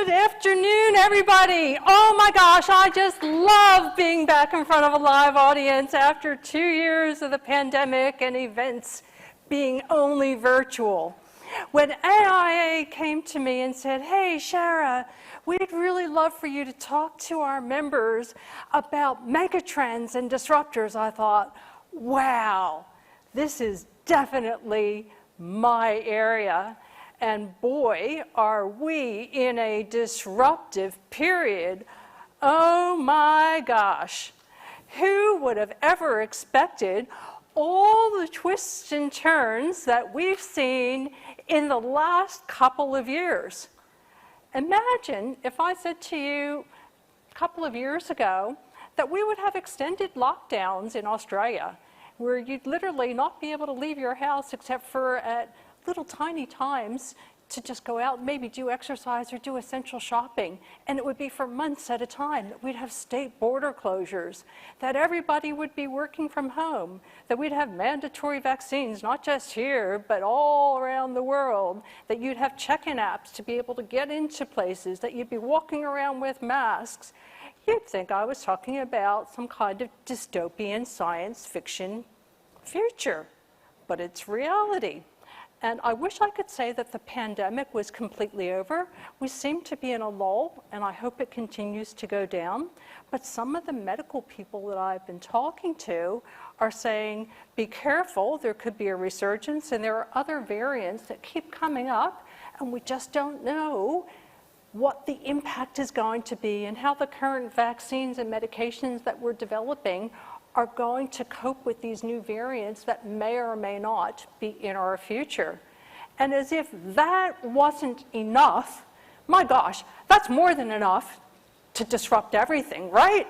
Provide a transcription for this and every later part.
Good afternoon, everybody. Oh my gosh, I just love being back in front of a live audience after 2 years of the pandemic and events being only virtual. When AIA came to me and said, hey, Shara, we'd really love for you to talk to our members about megatrends and disruptors, I thought, wow, this is definitely my area. And boy, are we in a disruptive period. Oh my gosh. Who would have ever expected all the twists and turns that we've seen in the last couple of years? Imagine if I said to you a couple of years ago that we would have extended lockdowns in Australia, where you'd literally not be able to leave your house except for at little tiny times to just go out and maybe do exercise or do essential shopping. And it would be for months at a time, that we'd have state border closures, that everybody would be working from home, that we'd have mandatory vaccines, not just here, but all around the world, that you'd have check-in apps to be able to get into places, that you'd be walking around with masks. You'd think I was talking about some kind of dystopian science fiction future, but it's reality. And I wish I could say that the pandemic was completely over. We seem to be in a lull, and I hope it continues to go down. But some of the medical people that I've been talking to are saying, be careful, there could be a resurgence, and there are other variants that keep coming up, and we just don't know what the impact is going to be and how the current vaccines and medications that we're developing are going to cope with these new variants that may or may not be in our future. And as if that wasn't enough, my gosh, that's more than enough to disrupt everything, right?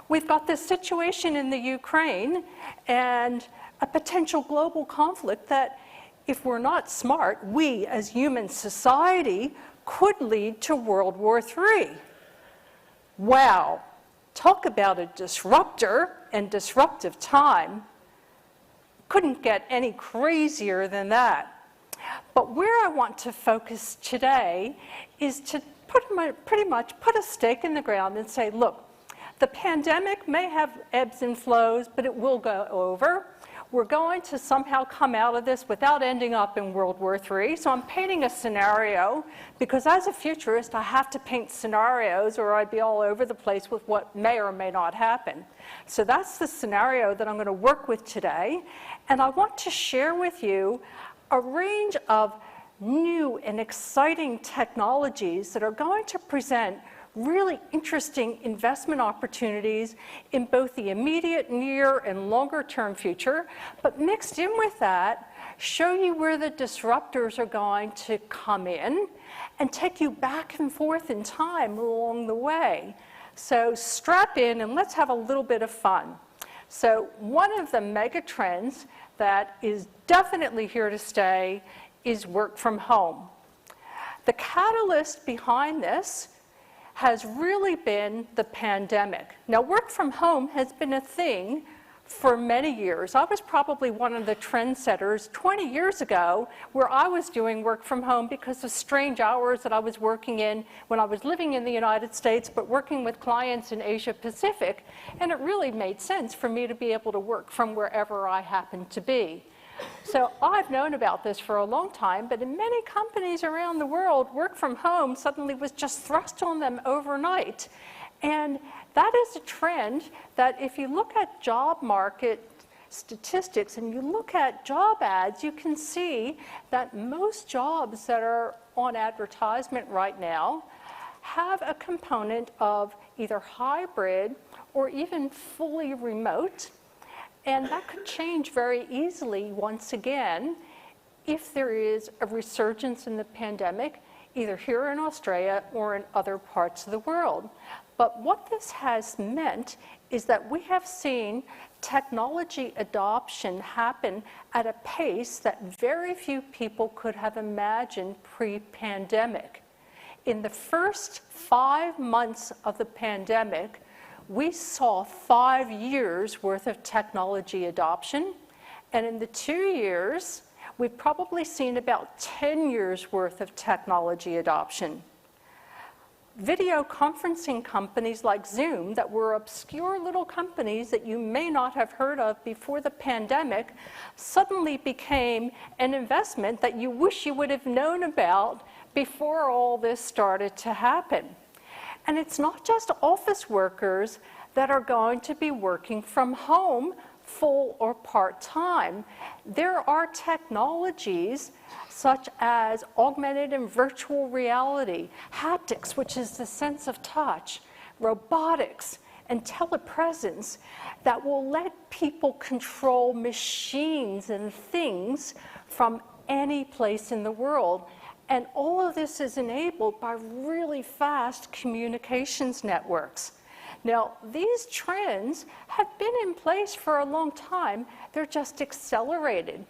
We've got this situation in the Ukraine and a potential global conflict that, if we're not smart, we as human society could lead to World War III. Wow. Talk about a disruptor and disruptive time. Couldn't get any crazier than that. But where I want to focus today is to pretty much put a stake in the ground and say, look, the pandemic may have ebbs and flows, but it will go over. We're going to somehow come out of this without ending up in World War III. So I'm painting a scenario because as a futurist, I have to paint scenarios or I'd be all over the place with what may or may not happen. So that's the scenario that I'm going to work with today. And I want to share with you a range of new and exciting technologies that are going to present really interesting investment opportunities in both the immediate, near, and longer-term future, but mixed in with that, show you where the disruptors are going to come in and take you back and forth in time along the way. So strap in and let's have a little bit of fun. So one of the mega trends that is definitely here to stay is work from home. The catalyst behind this has really been the pandemic. Now, work from home has been a thing for many years. I was probably one of the trendsetters 20 years ago where I was doing work from home because of strange hours that I was working in when I was living in the United States, but working with clients in Asia Pacific. And it really made sense for me to be able to work from wherever I happened to be. So I've known about this for a long time, but in many companies around the world, work from home suddenly was just thrust on them overnight. And that is a trend that if you look at job market statistics and you look at job ads, you can see that most jobs that are on advertisement right now have a component of either hybrid or even fully remote. And that could change very easily once again if there is a resurgence in the pandemic, either here in Australia or in other parts of the world. But what this has meant is that we have seen technology adoption happen at a pace that very few people could have imagined pre-pandemic. In the first 5 months of the pandemic, we saw 5 years worth of technology adoption. And in the 2 years, we've probably seen about 10 years worth of technology adoption. video conferencing companies like Zoom that were obscure little companies that you may not have heard of before the pandemic suddenly became an investment that you wish you would have known about before all this started to happen. And it's not just office workers that are going to be working from home full or part-time. There are technologies such as augmented and virtual reality, haptics, which is the sense of touch, robotics, and telepresence that will let people control machines and things from any place in the world. And all of this is enabled by really fast communications networks. Now, these trends have been in place for a long time. They're just accelerated.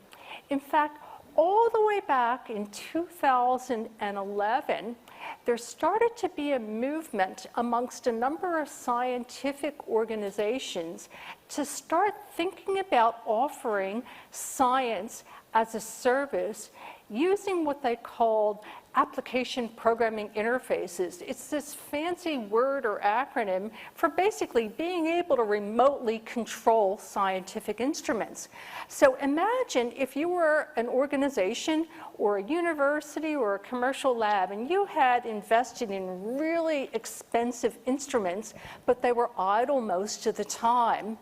In fact, all the way back in 2011, there started to be a movement amongst a number of scientific organizations to start thinking about offering science as a service using what they called application programming interfaces. It's this fancy word or acronym for basically being able to remotely control scientific instruments. So imagine if you were an organization or a university or a commercial lab and you had invested in really expensive instruments, but they were idle most of the time.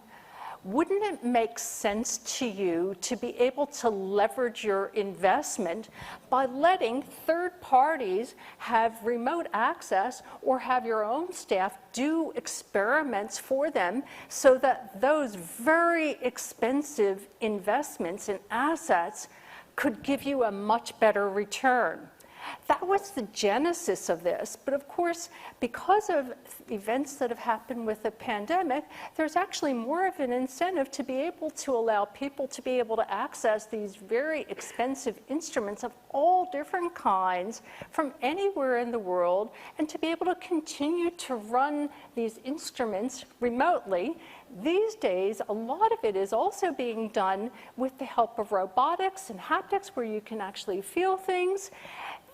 Wouldn't it make sense to you to be able to leverage your investment by letting third parties have remote access or have your own staff do experiments for them so that those very expensive investments in assets could give you a much better return? That was the genesis of this. But of course, because of events that have happened with the pandemic, there's actually more of an incentive to be able to allow people to be able to access these very expensive instruments of all different kinds from anywhere in the world, and to be able to continue to run these instruments remotely. These days, a lot of it is also being done with the help of robotics and haptics, where you can actually feel things.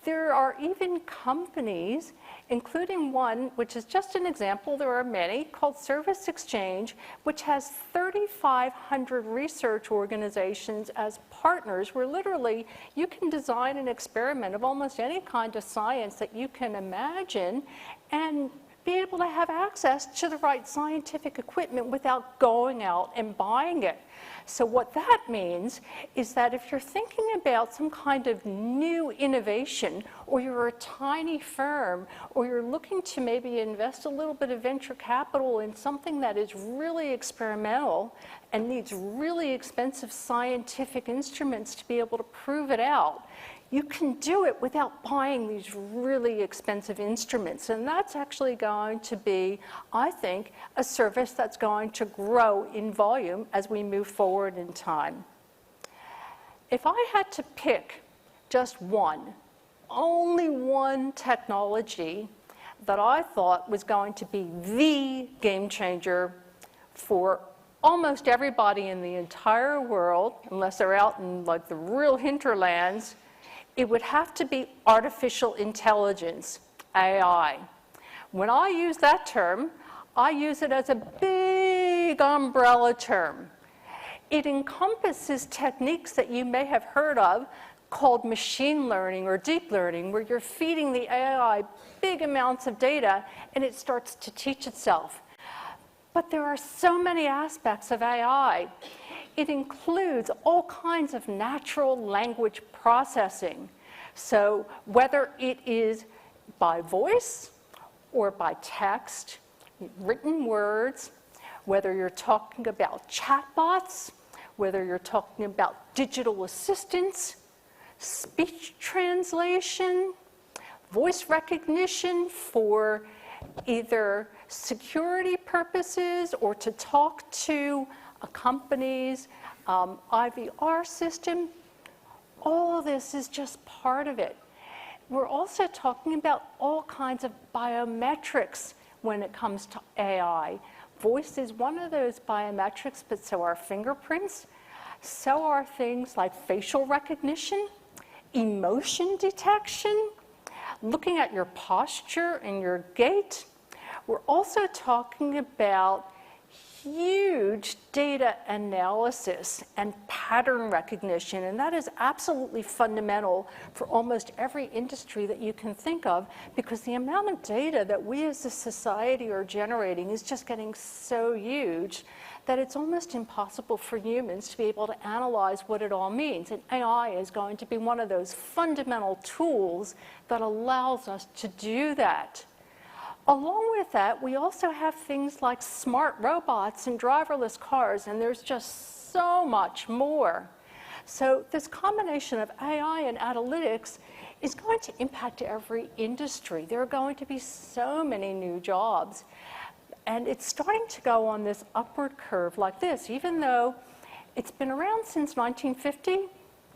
There are even companies, including one, which is just an example, there are many, called Service Exchange, which has 3,500 research organizations as partners, where literally you can design an experiment of almost any kind of science that you can imagine and be able to have access to the right scientific equipment without going out and buying it. So what that means is that if you're thinking about some kind of new innovation, or you're a tiny firm, or you're looking to maybe invest a little bit of venture capital in something that is really experimental and needs really expensive scientific instruments to be able to prove it out, you can do it without buying these really expensive instruments. And that's actually going to be, I think, a service that's going to grow in volume as we move forward in time. If I had to pick just one, only one technology that I thought was going to be the game changer for almost everybody in the entire world, unless they're out in like the real hinterlands, it would have to be artificial intelligence, AI. When I use that term, I use it as a big umbrella term. It encompasses techniques that you may have heard of called machine learning or deep learning, where you're feeding the AI big amounts of data and it starts to teach itself. But there are so many aspects of AI. It includes all kinds of natural language processing. So whether it is by voice or by text, written words, whether you're talking about chatbots, whether you're talking about digital assistants, speech translation, voice recognition for either security purposes or to talk to a company's IVR system, all of this is just part of it. We're also talking about all kinds of biometrics when it comes to AI. Voice is one of those biometrics, but so are fingerprints. So are things like facial recognition, emotion detection, looking at your posture and your gait. We're also talking about huge data analysis and pattern recognition, and that is absolutely fundamental for almost every industry that you can think of, because the amount of data that we as a society are generating is just getting so huge that it's almost impossible for humans to be able to analyze what it all means. And AI is going to be one of those fundamental tools that allows us to do that. Along with that, we also have things like smart robots and driverless cars, and there's just so much more. So this combination of AI and analytics is going to impact every industry. There are going to be so many new jobs. And it's starting to go on this upward curve like this, even though it's been around since 1950,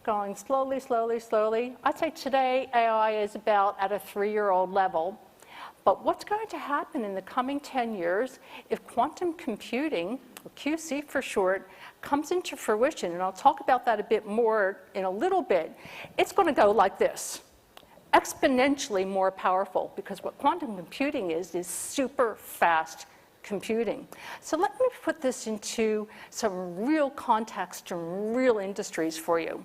going slowly, slowly, slowly. I'd say today AI is about at a 3-year-old level. But what's going to happen in the coming 10 years if quantum computing, or QC for short, comes into fruition, and I'll talk about that a bit more in a little bit, it's going to go like this, exponentially more powerful, because what quantum computing is super fast computing. So let me put this into some real context and real industries for you.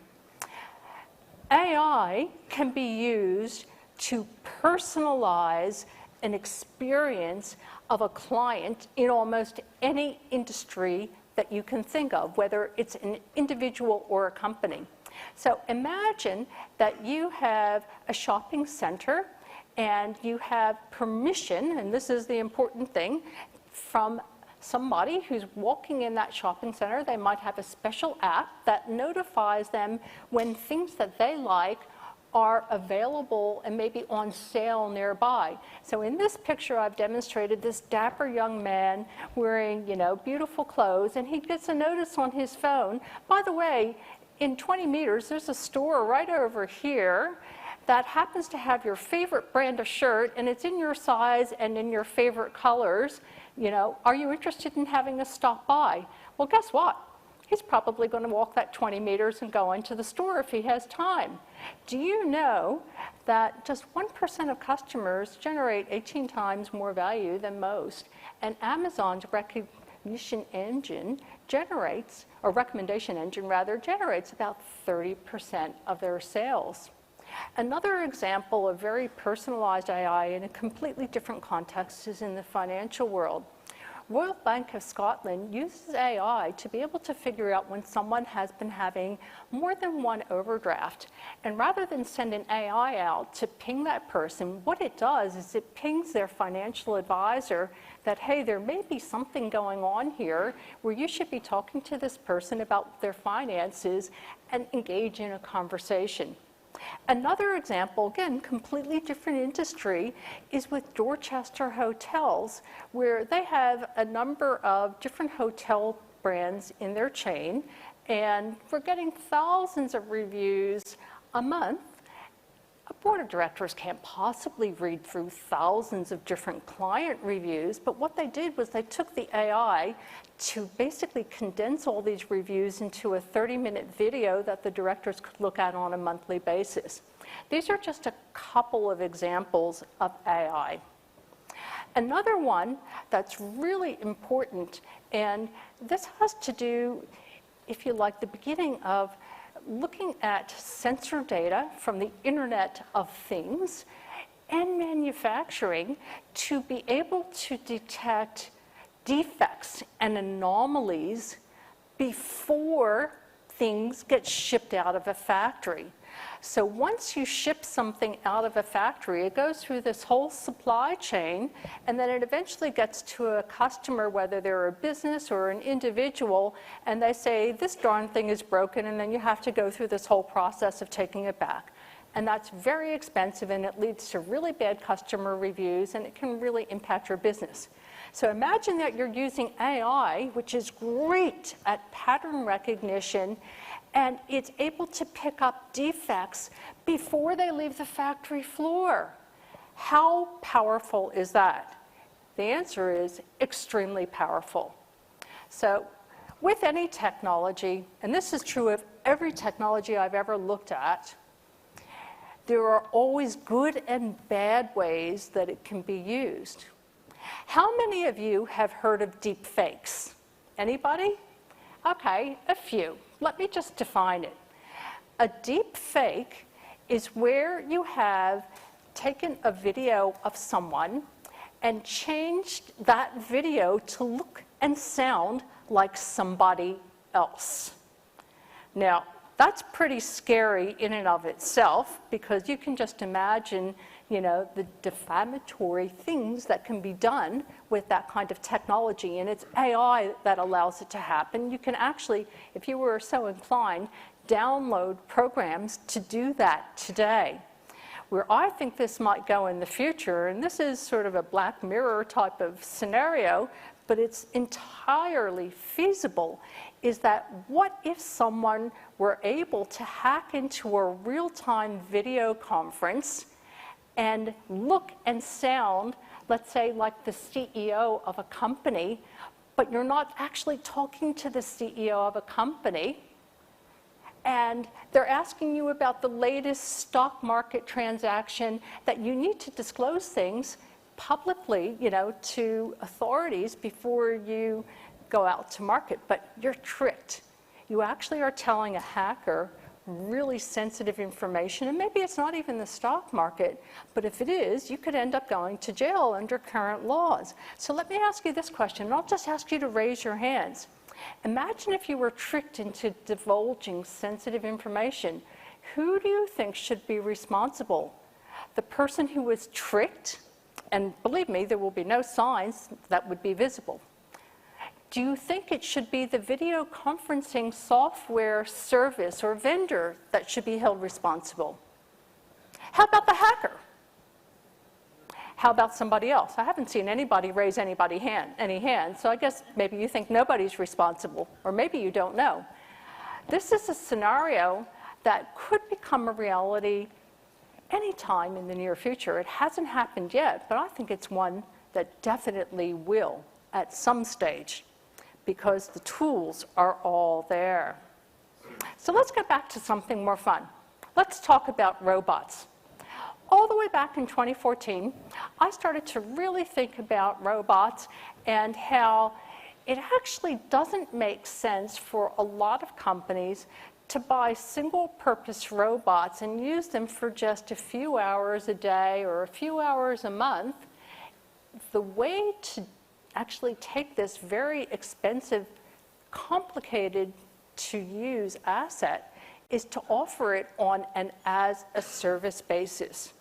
AI can be used to personalize an experience of a client in almost any industry that you can think of, whether it's an individual or a company. So imagine that you have a shopping center and you have permission, and this is the important thing, from somebody who's walking in that shopping center. They might have a special app that notifies them when things that they like are available and maybe on sale nearby. So in this picture, I've demonstrated this dapper young man wearing, beautiful clothes, and he gets a notice on his phone. By the way, in 20 meters, there's a store right over here that happens to have your favorite brand of shirt, and it's in your size and in your favorite colors. Are you interested in having us stop by? Well, guess what? He's probably going to walk that 20 meters and go into the store if he has time. Do you know that just 1% of customers generate 18 times more value than most? And Amazon's recognition engine generates, or recommendation engine rather, generates about 30% of their sales. Another example of very personalized AI in a completely different context is in the financial world. Royal Bank of Scotland uses AI to be able to figure out when someone has been having more than one overdraft. And rather than send an AI out to ping that person, what it does is it pings their financial advisor that, hey, there may be something going on here where you should be talking to this person about their finances and engage in a conversation. Another example, again, completely different industry, is with Dorchester Hotels, where they have a number of different hotel brands in their chain, and we're getting thousands of reviews a month. A board of directors can't possibly read through thousands of different client reviews, but what they did was they took the AI to basically condense all these reviews into a 30-minute video that the directors could look at on a monthly basis. These are just a couple of examples of AI. Another one that's really important, and this has to do, if you like, the beginning of looking at sensor data from the Internet of Things and manufacturing to be able to detect defects and anomalies before things get shipped out of a factory. So once you ship something out of a factory, it goes through this whole supply chain, and then it eventually gets to a customer, whether they're a business or an individual, and they say, this darn thing is broken, and then you have to go through this whole process of taking it back. And that's very expensive, and it leads to really bad customer reviews, and it can really impact your business. So imagine that you're using AI, which is great at pattern recognition, and it's able to pick up defects before they leave the factory floor. How powerful is that? The answer is extremely powerful. So with any technology, and this is true of every technology I've ever looked at, there are always good and bad ways that it can be used. How many of you have heard of deep fakes? Anybody? Okay, a few. Let me just define it. A deep fake is where you have taken a video of someone and changed that video to look and sound like somebody else. Now, that's pretty scary in and of itself, because you can just imagine, you know, the defamatory things that can be done with that kind of technology, and it's AI that allows it to happen. You can actually, if you were so inclined, download programs to do that today. Where I think this might go in the future, and this is sort of a Black Mirror type of scenario, but it's entirely feasible, is that what if someone were able to hack into a real-time video conference and look and sound, let's say, like the CEO of a company, but you're not actually talking to the CEO of a company, and they're asking you about the latest stock market transaction, that you need to disclose things publicly, you know, to authorities before you go out to market, but you're tricked. You actually are telling a hacker really sensitive information, and maybe it's not even the stock market, but if it is, you could end up going to jail under current laws. So let me ask you this question, and I'll just ask you to raise your hands. Imagine if you were tricked into divulging sensitive information. Who do you think should be responsible? The person who was tricked, and believe me, there will be no signs that would be visible. Do you think it should be the video conferencing software service or vendor that should be held responsible? How about the hacker? How about somebody else? I haven't seen anybody raise any hands, so I guess maybe you think nobody's responsible, or maybe you don't know. This is a scenario that could become a reality anytime in the near future. It hasn't happened yet, but I think it's one that definitely will at some stage, because the tools are all there. So let's get back to something more fun. Let's talk about robots. All the way back in 2014, I started to really think about robots and how it actually doesn't make sense for a lot of companies to buy single-purpose robots and use them for just a few hours a day or a few hours a month. The way to actually take this very expensive, complicated to use asset is to offer it on an as-a-service basis.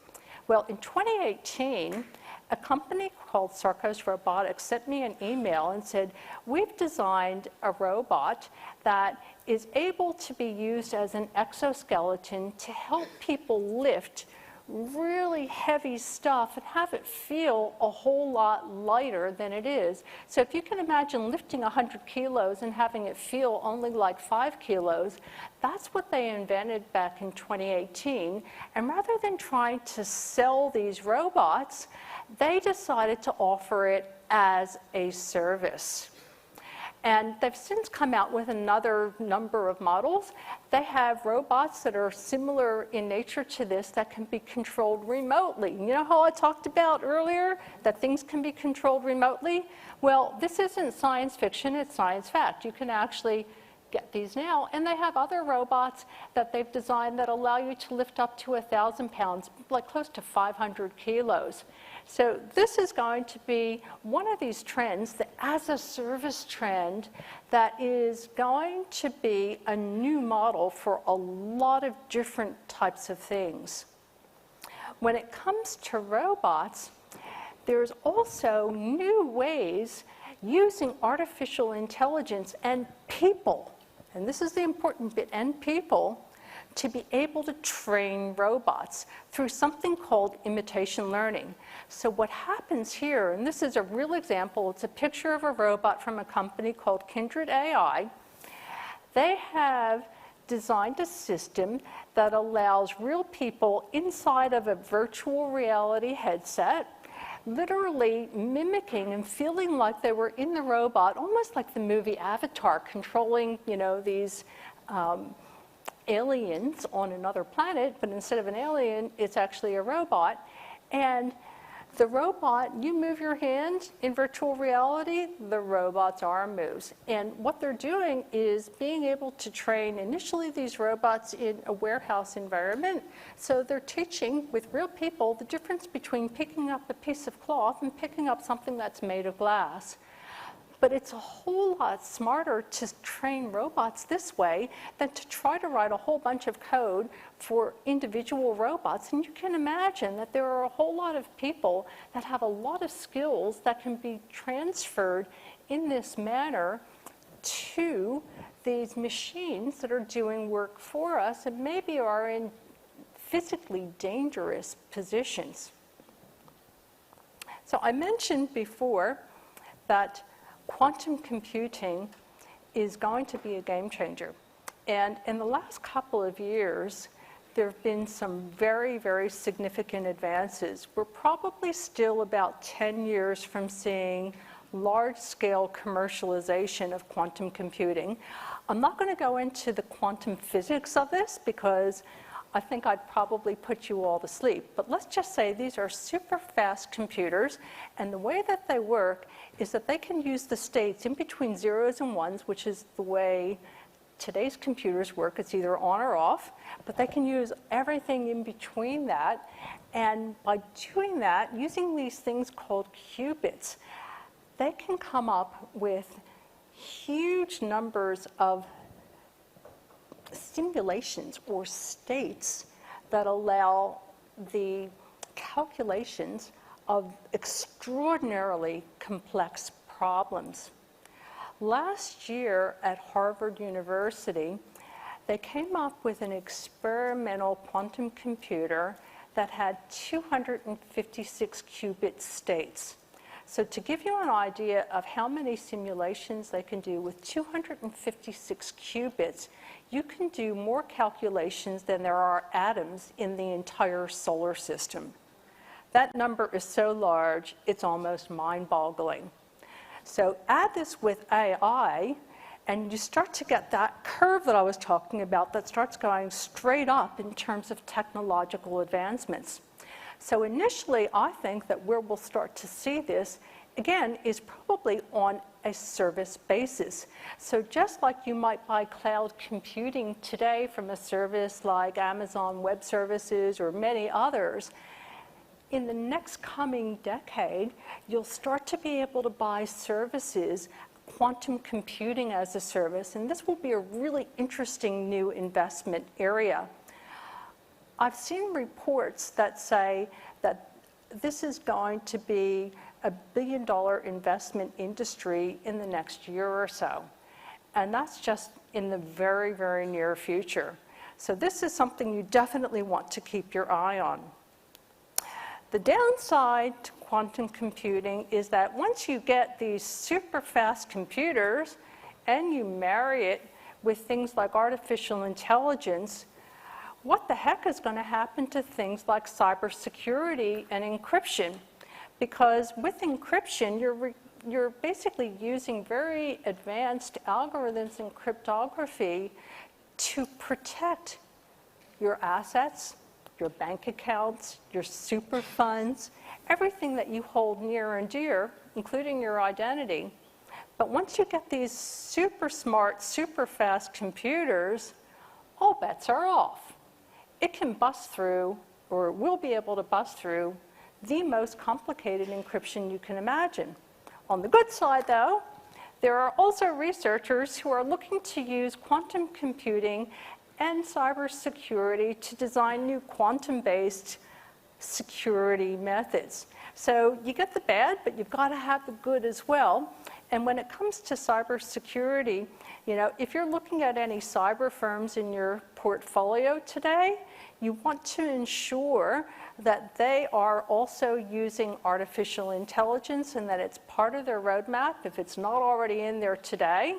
Well, in 2018, a company called Sarcos Robotics sent me an email and said, we've designed a robot that is able to be used as an exoskeleton to help people lift really heavy stuff and have it feel a whole lot lighter than it is. So if you can imagine lifting 100 kilos and having it feel only like 5 kilos, that's what they invented back in 2018. And rather than trying to sell these robots, they decided to offer it as a service. And they've since come out with another number of models. They have robots that are similar in nature to this that can be controlled remotely. You know how I talked about earlier that things can be controlled remotely? Well, this isn't science fiction, it's science fact. You can actually get these now. And they have other robots that they've designed that allow you to lift up to 1,000 pounds, like close to 500 kilos. So this is going to be one of these trends, the as-a-service trend, that is going to be a new model for a lot of different types of things. When it comes to robots, there's also new ways using artificial intelligence and people, and this is the important bit, and people, to be able to train robots through something called imitation learning. So what happens here, and this is a real example, it's a picture of a robot from a company called Kindred AI. They have designed a system that allows real people inside of a virtual reality headset, literally mimicking and feeling like they were in the robot, almost like the movie Avatar, controlling, you know, these aliens on another planet, but instead of an alien, it's actually a robot. And the robot, you move your hand in virtual reality, the robot's arm moves. And what they're doing is being able to train initially these robots in a warehouse environment. So they're teaching with real people the difference between picking up a piece of cloth and picking up something that's made of glass. But it's a whole lot smarter to train robots this way than to try to write a whole bunch of code for individual robots. And you can imagine that there are a whole lot of people that have a lot of skills that can be transferred in this manner to these machines that are doing work for us and maybe are in physically dangerous positions. So I mentioned before that quantum computing is going to be a game changer. And in the last couple of years, there have been some very, very significant advances. We're probably still about 10 years from seeing large-scale commercialization of quantum computing. I'm not going to go into the quantum physics of this because I think I'd probably put you all to sleep. But let's just say these are super fast computers, and the way that they work is that they can use the states in between zeros and ones, which is the way today's computers work. It's either on or off, but they can use everything in between that. And by doing that, using these things called qubits, they can come up with huge numbers of simulations or states that allow the calculations of extraordinarily complex problems. Last year at Harvard University, they came up with an experimental quantum computer that had 256 qubit states. So to give you an idea of how many simulations they can do with 256 qubits, you can do more calculations than there are atoms in the entire solar system. That number is so large, it's almost mind-boggling. So add this with AI, and you start to get that curve that I was talking about that starts going straight up in terms of technological advancements. So initially, I think that where we'll start to see this, again, is probably on a service basis. So just like you might buy cloud computing today from a service like Amazon Web Services or many others, in the next coming decade, you'll start to be able to buy services, quantum computing as a service, and this will be a really interesting new investment area. I've seen reports that say that this is going to be a billion-dollar investment industry in the next year or so. And that's just in the very, very near future. So this is something you definitely want to keep your eye on. The downside to quantum computing is that once you get these super fast computers and you marry it with things like artificial intelligence, what the heck is going to happen to things like cybersecurity and encryption? Because with encryption, you're basically using very advanced algorithms in cryptography to protect your assets, your bank accounts, your super funds, everything that you hold near and dear, including your identity. But once you get these super smart, super fast computers, all bets are off. It can bust through, or it will be able to bust through, the most complicated encryption you can imagine. On the good side, though, there are also researchers who are looking to use quantum computing and cybersecurity to design new quantum-based security methods. So you get the bad, but you've got to have the good as well. And when it comes to cybersecurity, you know, if you're looking at any cyber firms in your portfolio today, you want to ensure that they are also using artificial intelligence and that it's part of their roadmap if it's not already in there today,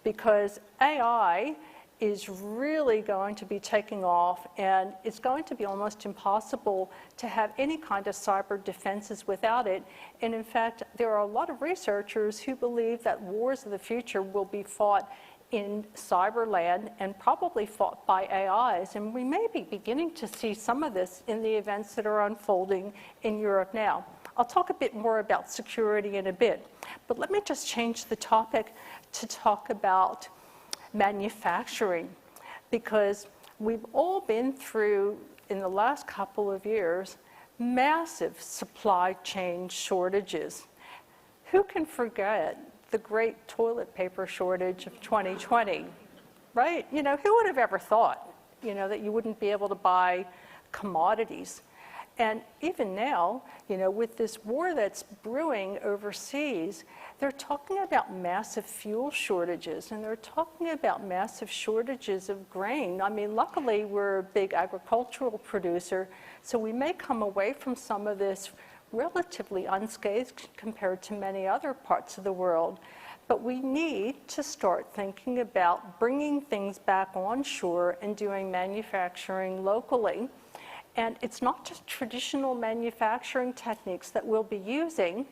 because AI is really going to be taking off, and it's going to be almost impossible to have any kind of cyber defenses without it. And in fact, there are a lot of researchers who believe that wars of the future will be fought in cyberland and probably fought by AIs. And we may be beginning to see some of this in the events that are unfolding in Europe now. I'll talk a bit more about security in a bit, but let me just change the topic to talk about manufacturing, because we've all been through, in the last couple of years, massive supply chain shortages. Who can forget the great toilet paper shortage of 2020, right? You know, who would have ever thought, you know, that you wouldn't be able to buy commodities? And even now, you know, with this war that's brewing overseas, they're talking about massive fuel shortages, and they're talking about massive shortages of grain. I mean, luckily, we're a big agricultural producer, so we may come away from some of this relatively unscathed compared to many other parts of the world. But we need to start thinking about bringing things back onshore and doing manufacturing locally. And it's not just traditional manufacturing techniques that we'll be using.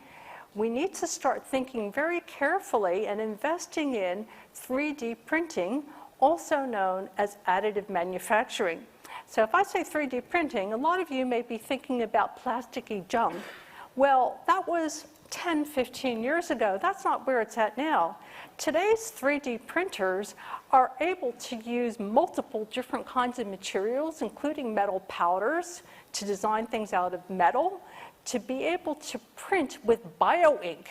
We need to start thinking very carefully and investing in 3D printing, also known as additive manufacturing. So if I say 3D printing, a lot of you may be thinking about plasticky junk. Well, that was 10, 15 years ago. That's not where it's at now. Today's 3D printers are able to use multiple different kinds of materials, including metal powders, to design things out of metal, to be able to print with bioink,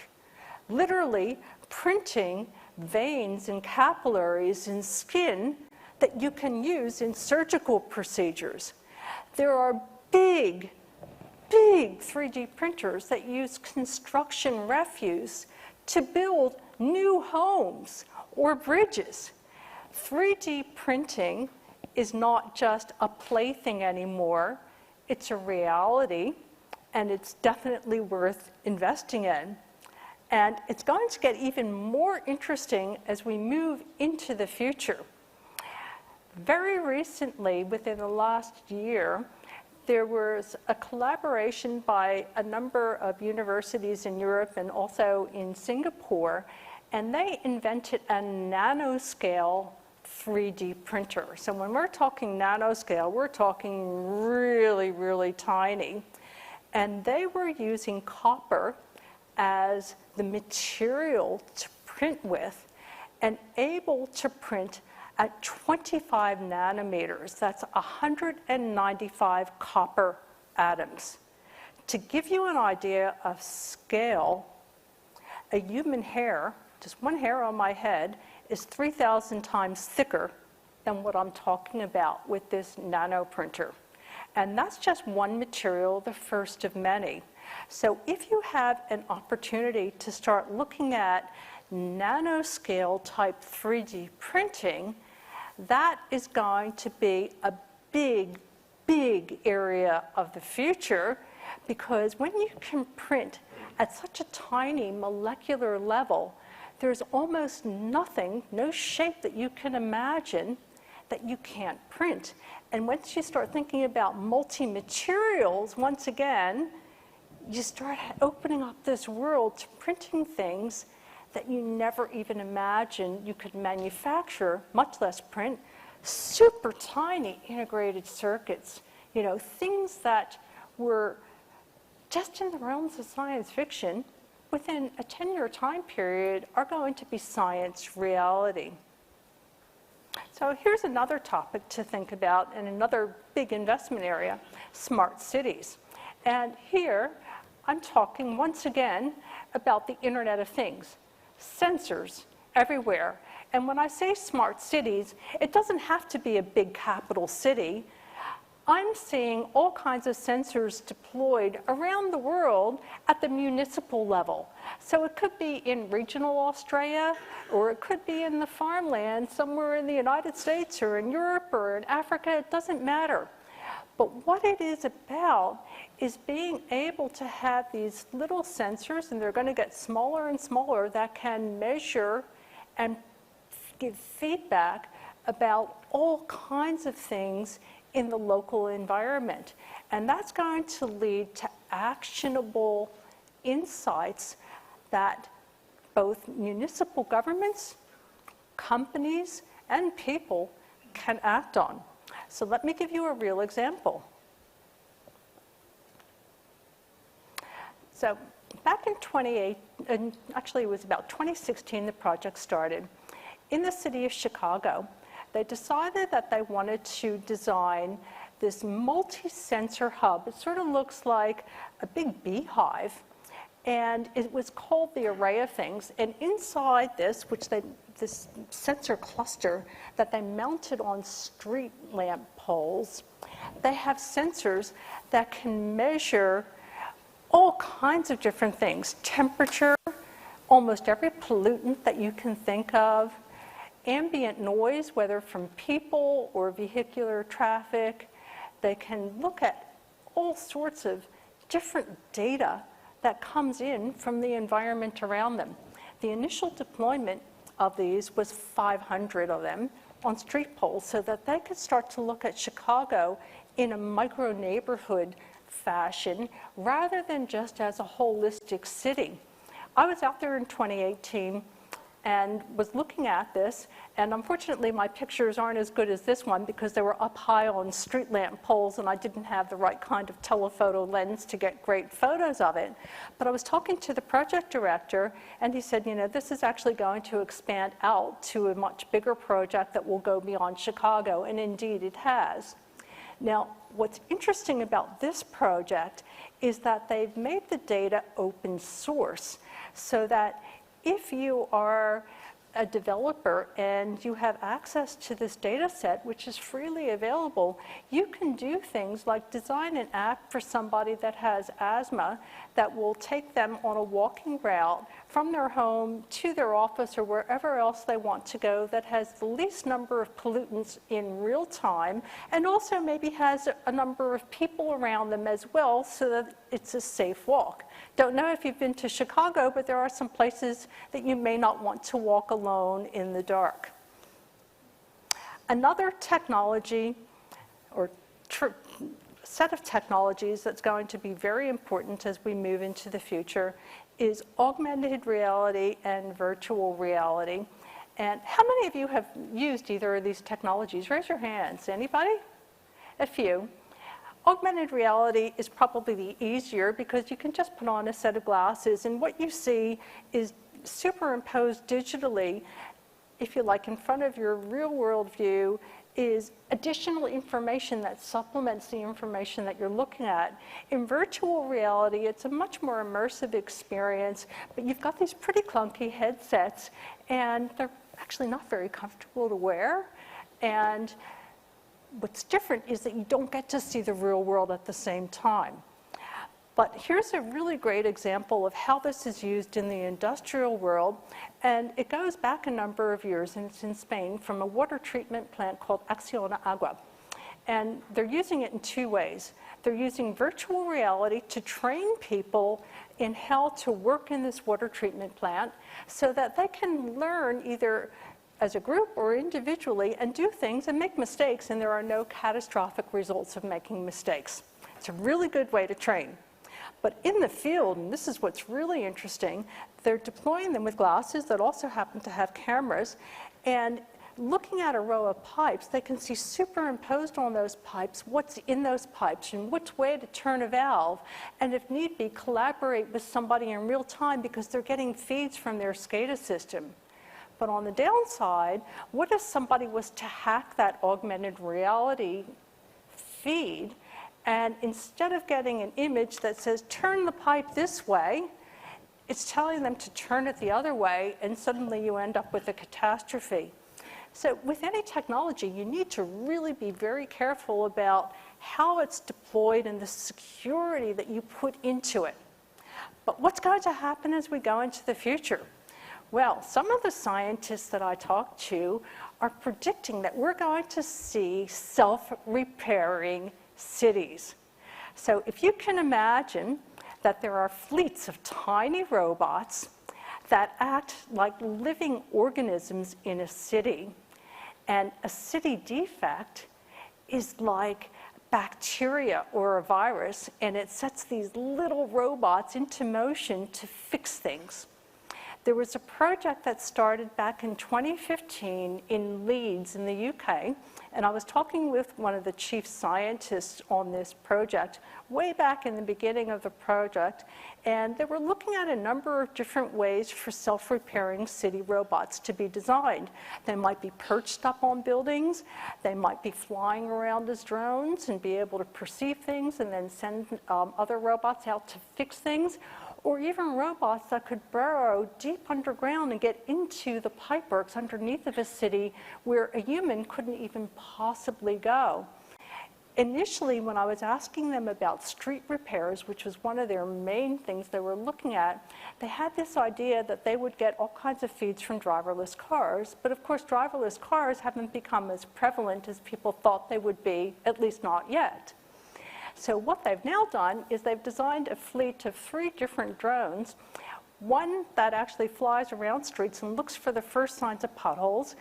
literally printing veins and capillaries in skin that you can use in surgical procedures. There are big 3D printers that use construction refuse to build new homes or bridges. 3D printing is not just a plaything anymore, it's a reality, and it's definitely worth investing in. And it's going to get even more interesting as we move into the future. Very recently, within the last year, there was a collaboration by a number of universities in Europe and also in Singapore, and they invented a nanoscale 3D printer. So when we're talking nanoscale, we're talking really, really tiny. And they were using copper as the material to print with and able to print at 25 nanometers. That's 195 copper atoms. To give you an idea of scale, a human hair, just one hair on my head, is 3,000 times thicker than what I'm talking about with this nano printer. And that's just one material, the first of many. So if you have an opportunity to start looking at nanoscale type 3D printing, that is going to be a big, big area of the future, because when you can print at such a tiny molecular level, there's almost nothing, no shape that you can imagine that you can't print. And once you start thinking about multi-materials, once again, you start opening up this world to printing things that you never even imagined you could manufacture, much less print. Super tiny integrated circuits, you know, things that were just in the realms of science fiction, within a 10-year time period, are going to be science reality. So here's another topic to think about, and another big investment area, smart cities. And here, I'm talking once again about the Internet of Things. Sensors everywhere. And when I say smart cities, it doesn't have to be a big capital city. I'm seeing all kinds of sensors deployed around the world at the municipal level. So it could be in regional Australia, or it could be in the farmland somewhere in the United States or in Europe or in Africa. It doesn't matter. But what it is about is being able to have these little sensors, and they're going to get smaller and smaller, that can measure and give feedback about all kinds of things in the local environment. And that's going to lead to actionable insights that both municipal governments companies and people can act on. So let me give you a real example. So back in 2008, and actually it was about 2016 the project started, in the city of Chicago, they decided that they wanted to design this multi-sensor hub. It sort of looks like a big beehive, and it was called the Array of Things. And inside this, this sensor cluster that they mounted on street lamp poles, they have sensors that can measure all kinds of different things. Temperature, almost every pollutant that you can think of, ambient noise, whether from people or vehicular traffic. They can look at all sorts of different data that comes in from the environment around them. The initial deployment of these was 500 of them on street poles so that they could start to look at Chicago in a micro neighborhood fashion rather than just as a holistic city. I was out there in 2018 and was looking at this, and unfortunately my pictures aren't as good as this one because they were up high on street lamp poles and I didn't have the right kind of telephoto lens to get great photos of it. But I was talking to the project director and he said, you know, this is actually going to expand out to a much bigger project that will go beyond Chicago, and indeed it has. Now, what's interesting about this project is that they've made the data open source so that if you are a developer and you have access to this data set, which is freely available, you can do things like design an app for somebody that has asthma that will take them on a walking route from their home to their office or wherever else they want to go that has the least number of pollutants in real time, and also maybe has a number of people around them as well so that it's a safe walk. Don't know if you've been to Chicago, but there are some places that you may not want to walk alone in the dark. Another technology or set of technologies that's going to be very important as we move into the future is augmented reality and virtual reality. And how many of you have used either of these technologies? Raise your hands. Anybody? A few. Augmented reality is probably the easier because you can just put on a set of glasses and what you see is superimposed digitally, if you like, in front of your real world view is additional information that supplements the information that you're looking at. In virtual reality, it's a much more immersive experience, but you've got these pretty clunky headsets and they're actually not very comfortable to wear. And what's different is that you don't get to see the real world at the same time. But here's a really great example of how this is used in the industrial world, and it goes back a number of years, and it's in Spain, from a water treatment plant called Acciona Agua. And they're using it in two ways. They're using virtual reality to train people in how to work in this water treatment plant so that they can learn either as a group or individually and do things and make mistakes, and there are no catastrophic results of making mistakes. It's a really good way to train. But in the field, and this is what's really interesting, they're deploying them with glasses that also happen to have cameras, and looking at a row of pipes, they can see superimposed on those pipes what's in those pipes and which way to turn a valve, and if need be, collaborate with somebody in real time because they're getting feeds from their SCADA system. But on the downside, what if somebody was to hack that augmented reality feed, and instead of getting an image that says, turn the pipe this way, it's telling them to turn it the other way, and suddenly you end up with a catastrophe. So with any technology, you need to really be very careful about how it's deployed and the security that you put into it. But what's going to happen as we go into the future? Well, some of the scientists that I talked to are predicting that we're going to see self-repairing cities. So if you can imagine that there are fleets of tiny robots that act like living organisms in a city, and a city defect is like bacteria or a virus, and it sets these little robots into motion to fix things. There was a project that started back in 2015 in Leeds in the UK, and I was talking with one of the chief scientists on this project way back in the beginning of the project, and they were looking at a number of different ways for self-repairing city robots to be designed. They might be perched up on buildings, they might be flying around as drones and be able to perceive things and then send other robots out to fix things, or even robots that could burrow deep underground and get into the pipeworks underneath of a city where a human couldn't even possibly go. Initially, when I was asking them about street repairs, which was one of their main things they were looking at, they had this idea that they would get all kinds of feeds from driverless cars, but of course driverless cars haven't become as prevalent as people thought they would be, at least not yet. So what they've now done is they've designed a fleet of 3 different drones, one that actually flies around streets and looks for the first signs of potholes.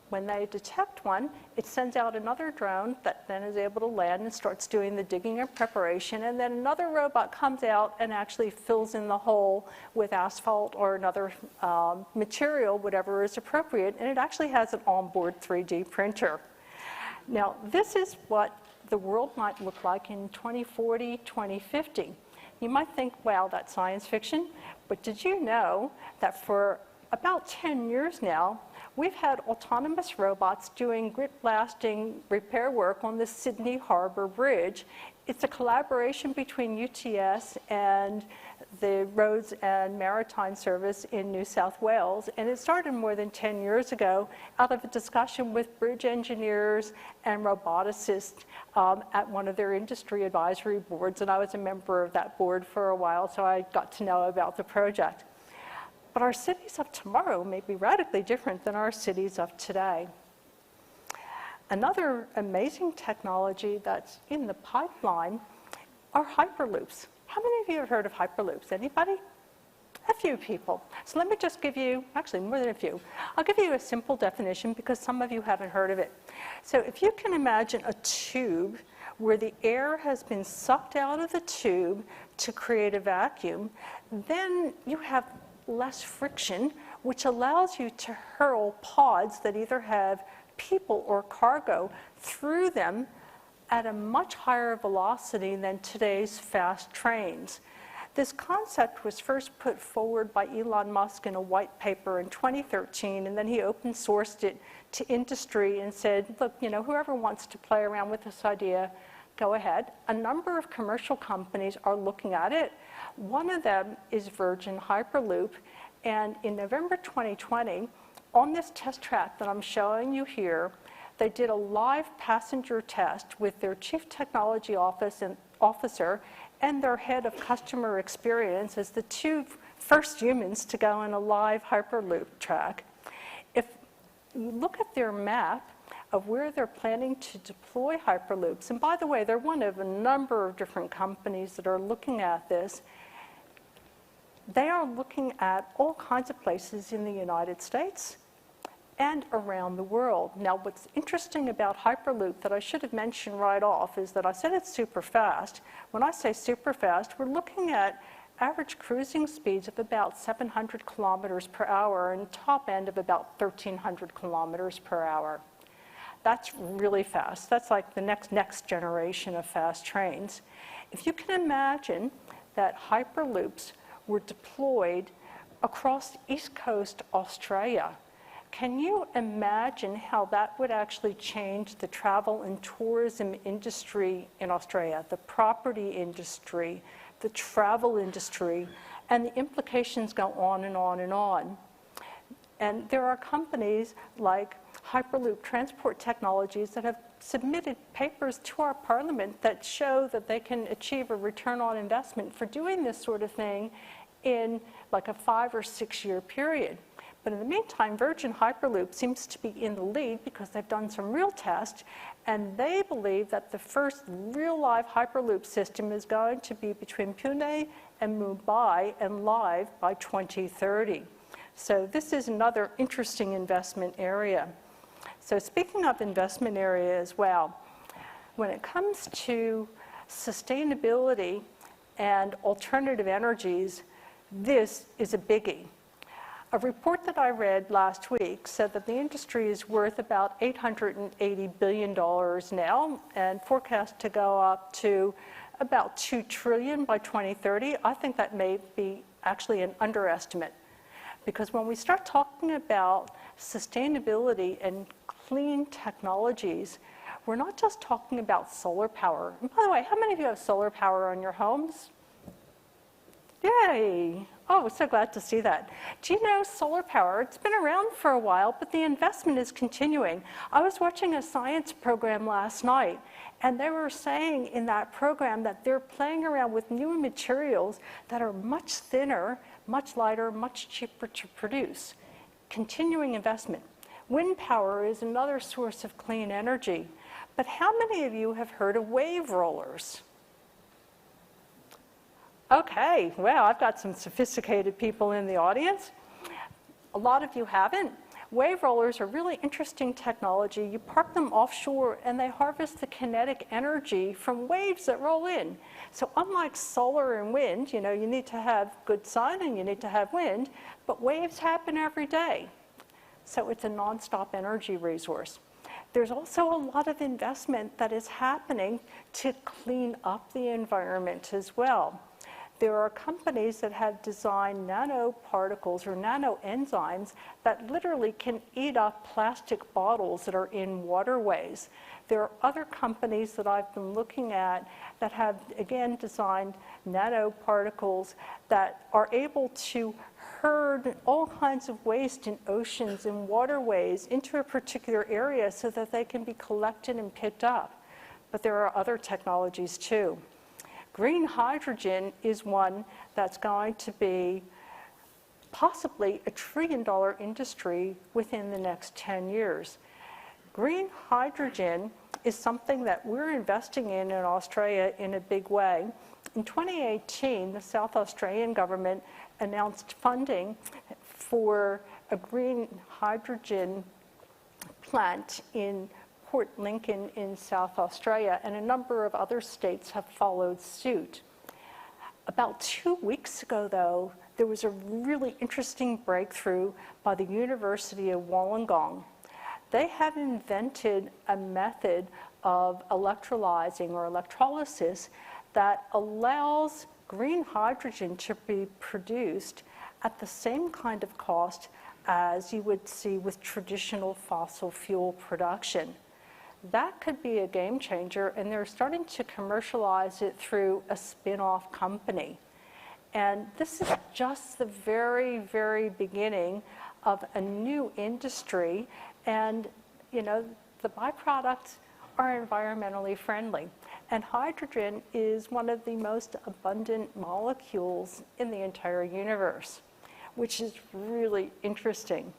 When they detect one, it sends out another drone that then is able to land and starts doing the digging and preparation, and then another robot comes out and actually fills in the hole with asphalt or another material, whatever is appropriate, and it actually has an onboard 3D printer. Now, this is what the world might look like in 2040, 2050. You might think, wow, that's science fiction, but did you know that for about 10 years now, we've had autonomous robots doing grit-blasting repair work on the Sydney Harbour Bridge. It's a collaboration between UTS and the Roads and Maritime Service in New South Wales, and it started more than 10 years ago out of a discussion with bridge engineers and roboticists at one of their industry advisory boards, and I was a member of that board for a while, so I got to know about the project. But our cities of tomorrow may be radically different than our cities of today. Another amazing technology that's in the pipeline are Hyperloops. How many of you have heard of Hyperloops? Anybody? A few people. So let me just give you, actually more than a few. I'll give you a simple definition because some of you haven't heard of it. So if you can imagine a tube where the air has been sucked out of the tube to create a vacuum, then you have less friction, which allows you to hurl pods that either have people or cargo through them at a much higher velocity than today's fast trains. This concept was first put forward by Elon Musk in a white paper in 2013, and then he open sourced it to industry and said, look, you know, whoever wants to play around with this idea, go ahead. A number of commercial companies are looking at it. One of them is Virgin Hyperloop, and in November 2020, on this test track that I'm showing you here, they did a live passenger test with their chief technology officer and their head of customer experience as the 2 first humans to go on a live Hyperloop track. If you look at their map of where they're planning to deploy Hyperloops, and by the way, they're one of a number of different companies that are looking at this, they are looking at all kinds of places in the United States and around the world. Now, what's interesting about Hyperloop that I should have mentioned right off is that I said it's super fast. When I say super fast, we're looking at average cruising speeds of about 700 kilometers per hour and top end of about 1,300 kilometers per hour. That's really fast. That's like the next generation of fast trains. If you can imagine that Hyperloops were deployed across East Coast Australia, can you imagine how that would actually change the travel and tourism industry in Australia, the property industry, the travel industry, and the implications go on and on and on. And there are companies like Hyperloop Transport Technologies that have submitted papers to our parliament that show that they can achieve a return on investment for doing this sort of thing in like a 5 or 6 year period. But in the meantime, Virgin Hyperloop seems to be in the lead because they've done some real tests, and they believe that the first real live Hyperloop system is going to be between Pune and Mumbai and live by 2030. So this is another interesting investment area. So speaking of investment area as well, when it comes to sustainability and alternative energies, this is a biggie. A report that I read last week said that the industry is worth about $880 billion now and forecast to go up to about $2 trillion by 2030. I think that may be actually an underestimate, because when we start talking about sustainability and clean technologies, we're not just talking about solar power. And by the way, how many of you have solar power on your homes? Yay! Oh, so glad to see that. Do you know solar power, it's been around for a while, but the investment is continuing. I was watching a science program last night, and they were saying in that program that they're playing around with new materials that are much thinner, much lighter, much cheaper to produce. Continuing investment. Wind power is another source of clean energy. But how many of you have heard of wave rollers? Okay, well, I've got some sophisticated people in the audience. A lot of you haven't. Wave rollers are really interesting technology. You park them offshore and they harvest the kinetic energy from waves that roll in. So unlike solar and wind, you need to have good sun and you need to have wind, but waves happen every day. So it's a nonstop energy resource. There's also a lot of investment that is happening to clean up the environment as well. There are companies that have designed nanoparticles or nanoenzymes that literally can eat up plastic bottles that are in waterways. There are other companies that I've been looking at that have, again, designed nanoparticles that are able to herd all kinds of waste in oceans and waterways into a particular area so that they can be collected and picked up. But there are other technologies too. Green hydrogen is one that's going to be possibly a $1 trillion industry within the next 10 years. Green hydrogen is something that we're investing in Australia in a big way. In 2018, the South Australian government announced funding for a green hydrogen plant in Port Lincoln in South Australia, and a number of other states have followed suit. About 2 weeks ago, though, there was a really interesting breakthrough by the University of Wollongong. They have invented a method of electrolyzing or electrolysis that allows green hydrogen to be produced at the same kind of cost as you would see with traditional fossil fuel production. That could be a game changer, and they're starting to commercialize it through a spin-off company. And this is just the very, very beginning of a new industry, and the byproducts are environmentally friendly. And hydrogen is one of the most abundant molecules in the entire universe, which is really interesting.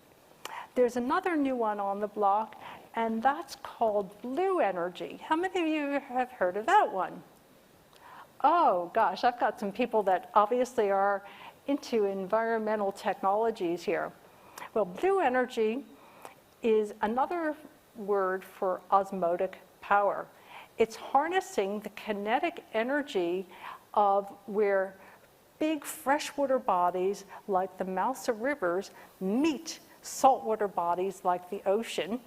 There's another new one on the block, and that's called blue energy. How many of you have heard of that one? Oh gosh, I've got some people that obviously are into environmental technologies here. Well, blue energy is another word for osmotic power. It's harnessing the kinetic energy of where big freshwater bodies like the mouths of rivers meet saltwater bodies like the ocean,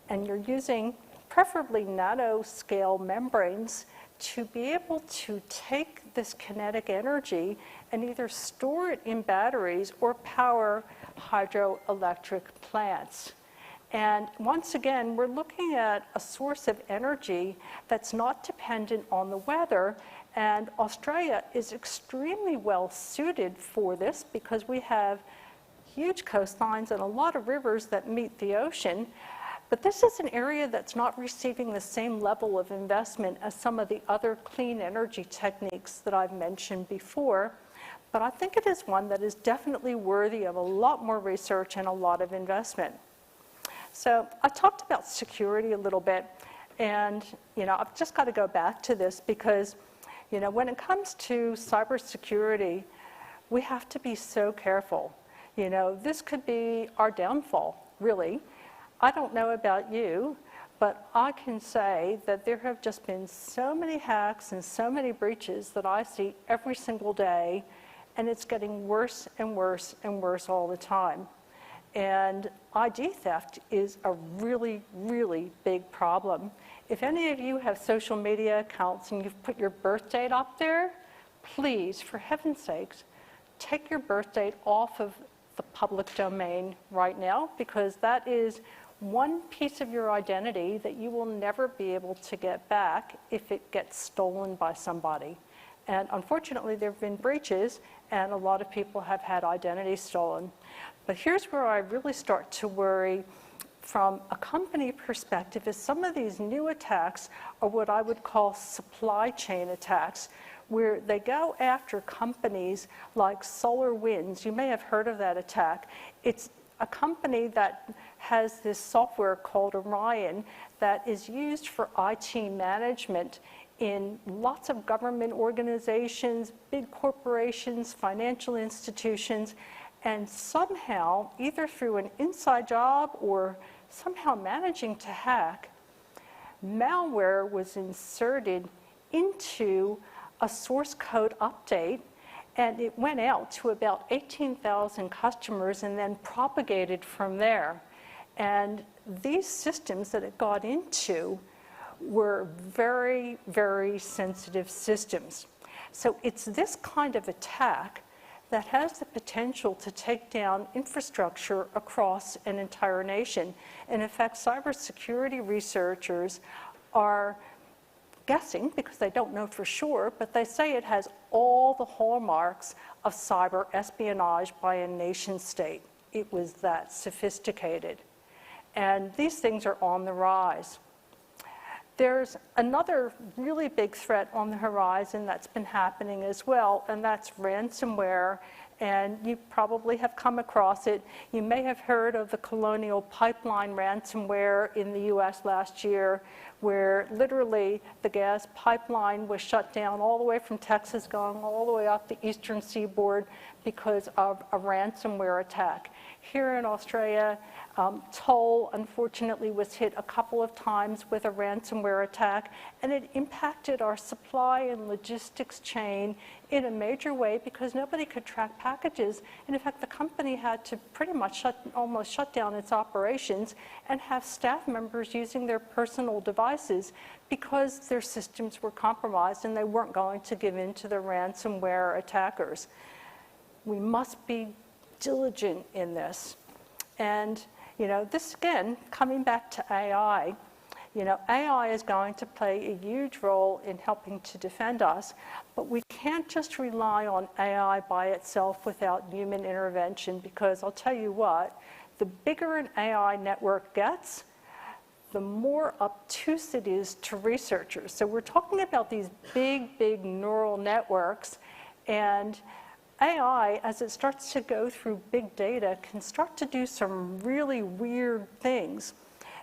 and you're using preferably nanoscale membranes to be able to take this kinetic energy and either store it in batteries or power hydroelectric plants. And once again, we're looking at a source of energy that's not dependent on the weather, and Australia is extremely well suited for this because we have huge coastlines and a lot of rivers that meet the ocean. But this is an area that's not receiving the same level of investment as some of the other clean energy techniques that I've mentioned before. But I think it is one that is definitely worthy of a lot more research and a lot of investment. So I talked about security a little bit, and I've just got to go back to this because when it comes to cybersecurity, we have to be so careful. This could be our downfall, really. I don't know about you, but I can say that there have just been so many hacks and so many breaches that I see every single day, and it's getting worse and worse and worse all the time. And ID theft is a really, really big problem. If any of you have social media accounts and you've put your birth date up there, please, for heaven's sakes, take your birth date off of the public domain right now, because that is one piece of your identity that you will never be able to get back if it gets stolen by somebody. And unfortunately, there have been breaches, and a lot of people have had identity stolen. But here's where I really start to worry from a company perspective, is some of these new attacks are what I would call supply chain attacks, where they go after companies like SolarWinds. You may have heard of that attack. It's a company that has this software called Orion that is used for IT management in lots of government organizations, big corporations, financial institutions, and somehow, either through an inside job or somehow managing to hack, malware was inserted into a source code update, and it went out to about 18,000 customers and then propagated from there. And these systems that it got into were very, very sensitive systems. So it's this kind of attack that has the potential to take down infrastructure across an entire nation. And in fact, cybersecurity researchers are guessing, because they don't know for sure, but they say it has all the hallmarks of cyber espionage by a nation state. It was that sophisticated. And these things are on the rise. There's another really big threat on the horizon that's been happening as well, and that's ransomware. And you probably have come across it. You may have heard of the Colonial Pipeline ransomware in the US last year, where literally the gas pipeline was shut down all the way from Texas, going all the way up the eastern seaboard because of a ransomware attack. Here in Australia, Toll, unfortunately, was hit a couple of times with a ransomware attack, and it impacted our supply and logistics chain in a major way because nobody could track packages. And in fact, the company had to pretty much almost shut down its operations and have staff members using their personal devices because their systems were compromised and they weren't going to give in to the ransomware attackers. We must be diligent in this. And this again, coming back to AI, AI is going to play a huge role in helping to defend us, but we can't just rely on AI by itself without human intervention, because I'll tell you what, the bigger an AI network gets, the more obtuse it is to researchers. So we're talking about these big, big neural networks, and AI, as it starts to go through big data, can start to do some really weird things.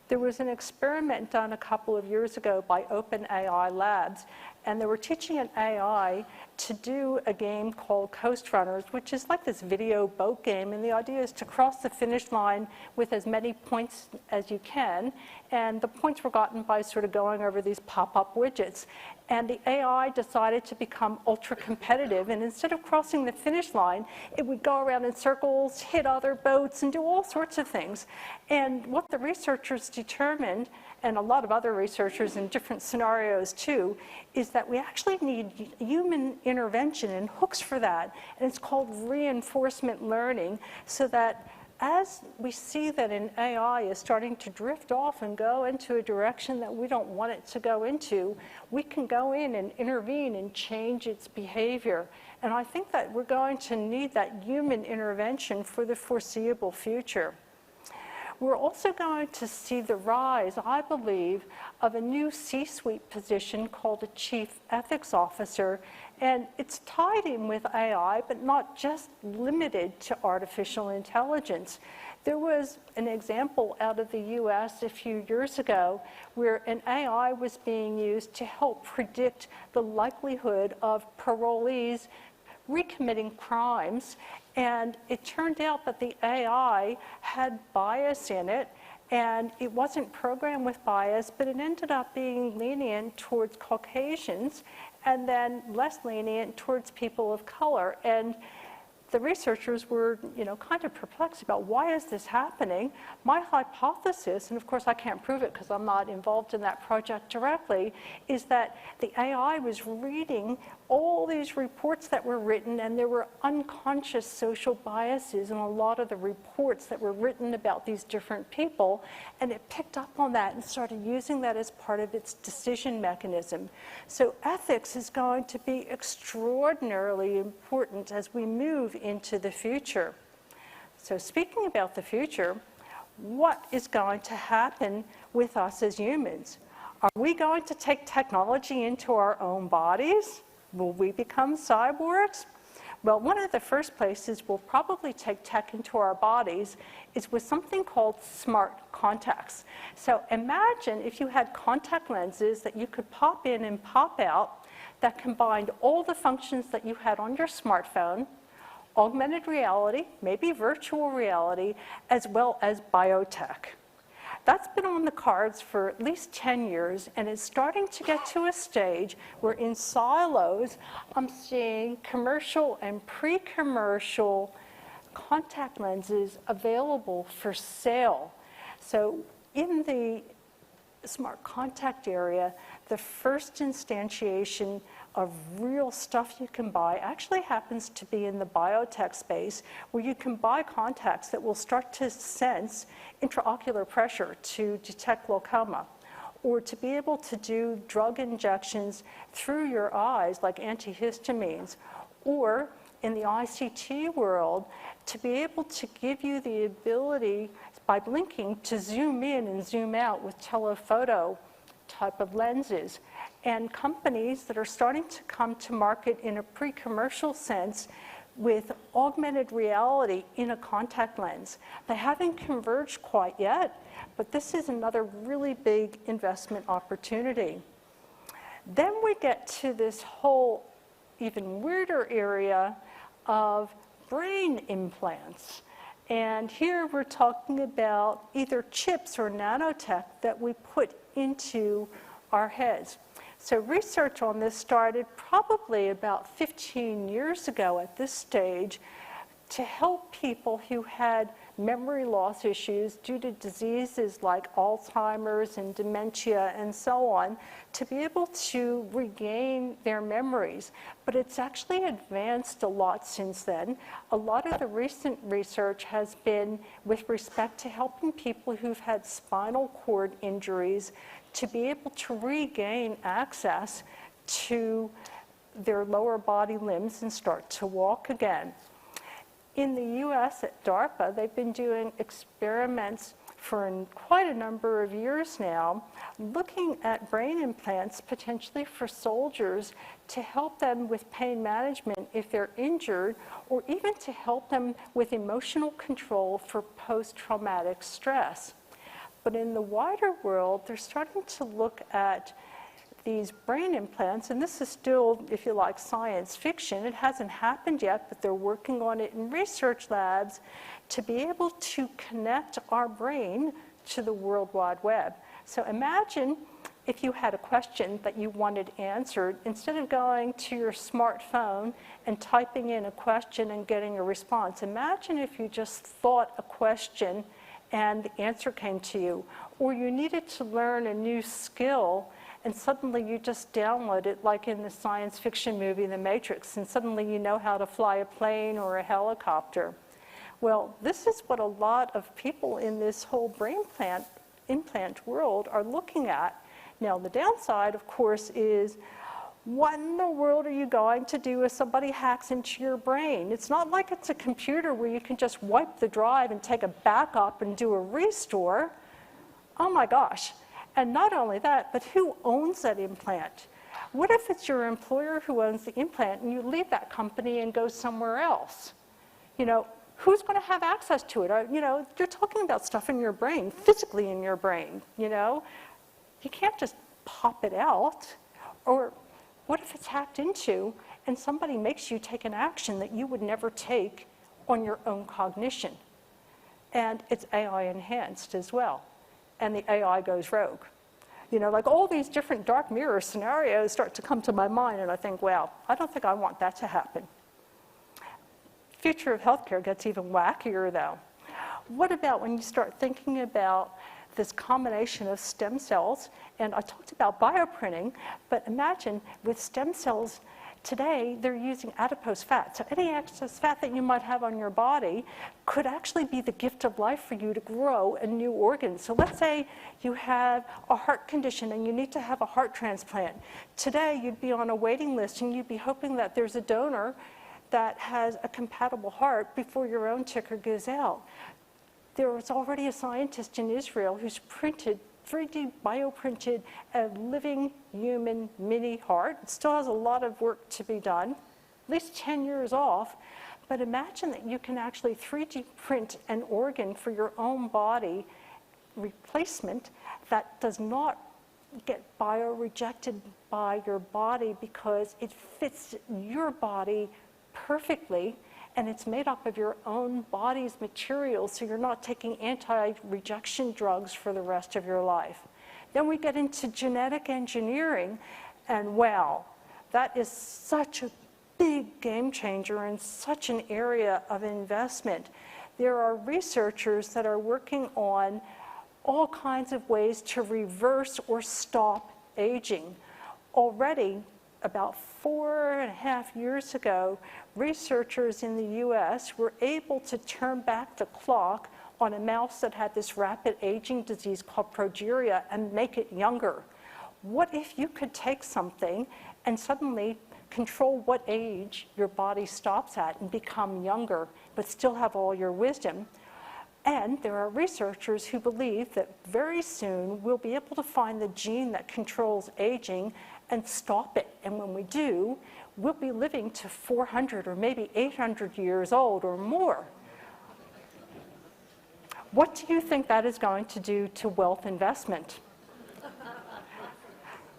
There was an experiment done a couple of years ago by OpenAI Labs, and they were teaching an AI to do a game called Coast Runners, which is like this video boat game, and the idea is to cross the finish line with as many points as you can, and the points were gotten by sort of going over these pop-up widgets. And the AI decided to become ultra-competitive, and instead of crossing the finish line, it would go around in circles, hit other boats, and do all sorts of things. And what the researchers determined, and a lot of other researchers in different scenarios too, is that we actually need human intervention and hooks for that. And it's called reinforcement learning, so that as we see that an AI is starting to drift off and go into a direction that we don't want it to go into, we can go in and intervene and change its behavior. And I think that we're going to need that human intervention for the foreseeable future. We're also going to see the rise, I believe, of a new C-suite position called a Chief Ethics Officer, and it's tied in with AI, but not just limited to artificial intelligence. There was an example out of the US a few years ago where an AI was being used to help predict the likelihood of parolees recommitting crimes, and it turned out that the AI had bias in it, And it wasn't programmed with bias, but it ended up being lenient towards Caucasians and then less lenient towards people of color. And the researchers were, kind of perplexed about why is this happening. My hypothesis, and of course I can't prove it because I'm not involved in that project directly, is that the AI was reading all these reports that were written, and there were unconscious social biases in a lot of the reports that were written about these different people, and it picked up on that and started using that as part of its decision mechanism. So ethics is going to be extraordinarily important as we move into the future. So speaking about the future, what is going to happen with us as humans? Are we going to take technology into our own bodies? Will we become cyborgs? Well, one of the first places we'll probably take tech into our bodies is with something called smart contacts. So imagine if you had contact lenses that you could pop in and pop out that combined all the functions that you had on your smartphone, augmented reality, maybe virtual reality, as well as biotech. That's been on the cards for at least 10 years, and it's starting to get to a stage where in silos, I'm seeing commercial and pre-commercial contact lenses available for sale. So in the smart contact area, the first instantiation of real stuff you can buy actually happens to be in the biotech space, where you can buy contacts that will start to sense intraocular pressure to detect glaucoma, or to be able to do drug injections through your eyes like antihistamines, or in the ICT world, to be able to give you the ability by blinking to zoom in and zoom out with telephoto type of lenses. And companies that are starting to come to market in a pre-commercial sense with augmented reality in a contact lens. They haven't converged quite yet, but this is another really big investment opportunity. Then we get to this whole even weirder area of brain implants. And here we're talking about either chips or nanotech that we put into our heads. So research on this started probably about 15 years ago at this stage to help people who had memory loss issues due to diseases like Alzheimer's and dementia and so on, to be able to regain their memories. But it's actually advanced a lot since then. A lot of the recent research has been with respect to helping people who've had spinal cord injuries to be able to regain access to their lower body limbs and start to walk again. In the US at DARPA, they've been doing experiments for quite a number of years now, looking at brain implants potentially for soldiers to help them with pain management if they're injured, or even to help them with emotional control for post-traumatic stress. But in the wider world, they're starting to look at these brain implants, and this is still, if you like, science fiction. It hasn't happened yet, but they're working on it in research labs to be able to connect our brain to the World Wide Web. So imagine if you had a question that you wanted answered, instead of going to your smartphone and typing in a question and getting a response. Imagine if you just thought a question and the answer came to you, or you needed to learn a new skill and suddenly you just download it, like in the science fiction movie The Matrix, and suddenly you know how to fly a plane or a helicopter. Well, this is what a lot of people in this whole brain implant world are looking at. Now, the downside, of course, is what in the world are you going to do if somebody hacks into your brain? It's not like it's a computer where you can just wipe the drive and take a backup and do a restore. Oh my gosh. And not only that, but who owns that implant? What if it's your employer who owns the implant and you leave that company and go somewhere else? You know, who's going to have access to it? You know, you're talking about stuff in your brain, physically in your brain, you know? You can't just pop it out. Or what if it's hacked into and somebody makes you take an action that you would never take on your own cognition? And it's AI enhanced as well. and the AI goes rogue. You know, like all these different dark mirror scenarios start to come to my mind, and I think, well, I don't think I want that to happen. Future of healthcare gets even wackier, though. What about when you start thinking about this combination of stem cells? And I talked about bioprinting, but imagine with stem cells today, they're using adipose fat. So any excess fat that you might have on your body could actually be the gift of life for you to grow a new organ. So let's say you have a heart condition and you need to have a heart transplant. Today, you'd be on a waiting list and you'd be hoping that there's a donor that has a compatible heart before your own ticker goes out. There was already a scientist in Israel who's 3D bioprinted a living human mini heart. It still has a lot of work to be done, at least 10 years off. But imagine that you can actually 3D print an organ for your own body replacement that does not get bio-rejected by your body because it fits your body perfectly, and it's made up of your own body's materials, so you're not taking anti-rejection drugs for the rest of your life. Then we get into genetic engineering, and wow, that is such a big game changer and such an area of investment. There are researchers that are working on all kinds of ways to reverse or stop aging. Already, about 4.5 years ago, researchers in the US were able to turn back the clock on a mouse that had this rapid aging disease called progeria and make it younger. What if you could take something and suddenly control what age your body stops at and become younger, but still have all your wisdom? And there are researchers who believe that very soon we'll be able to find the gene that controls aging and stop it. And when we do, we'll be living to 400 or maybe 800 years old or more. What do you think that is going to do to wealth investment?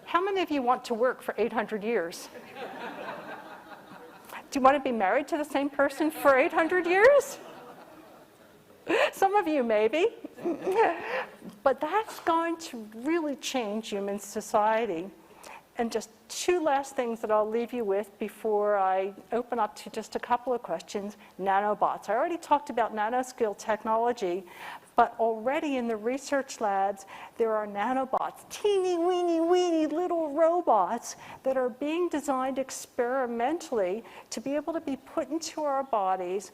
How many of you want to work for 800 years? Do you want to be married to the same person for 800 years? Some of you, maybe. But that's going to really change human society. And just two last things that I'll leave you with before I open up to just a couple of questions. Nanobots. I already talked about nanoscale technology, but already in the research labs, there are nanobots, teeny, weeny little robots that are being designed experimentally to be able to be put into our bodies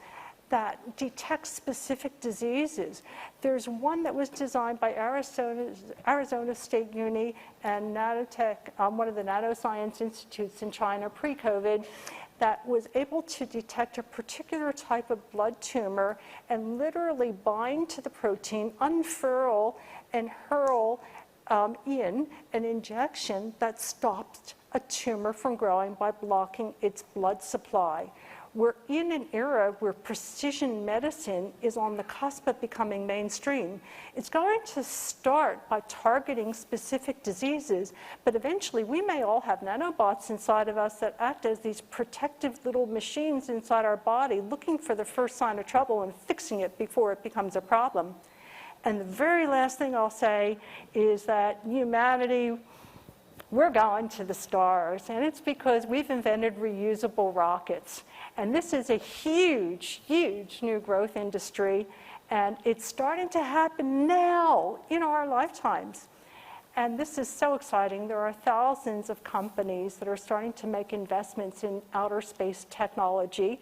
that detect specific diseases. There's one that was designed by Arizona State Uni and Nanotech, one of the nanoscience institutes in China pre-COVID, that was able to detect a particular type of blood tumor and literally bind to the protein, unfurl, and hurl in an injection that stopped a tumor from growing by blocking its blood supply. We're in an era where precision medicine is on the cusp of becoming mainstream. It's going to start by targeting specific diseases, but eventually we may all have nanobots inside of us that act as these protective little machines inside our body, looking for the first sign of trouble and fixing it before it becomes a problem. And the very last thing I'll say is that humanity, we're going to the stars, and it's because we've invented reusable rockets. And this is a huge, huge new growth industry, and it's starting to happen now in our lifetimes. And this is so exciting. There are thousands of companies that are starting to make investments in outer space technology.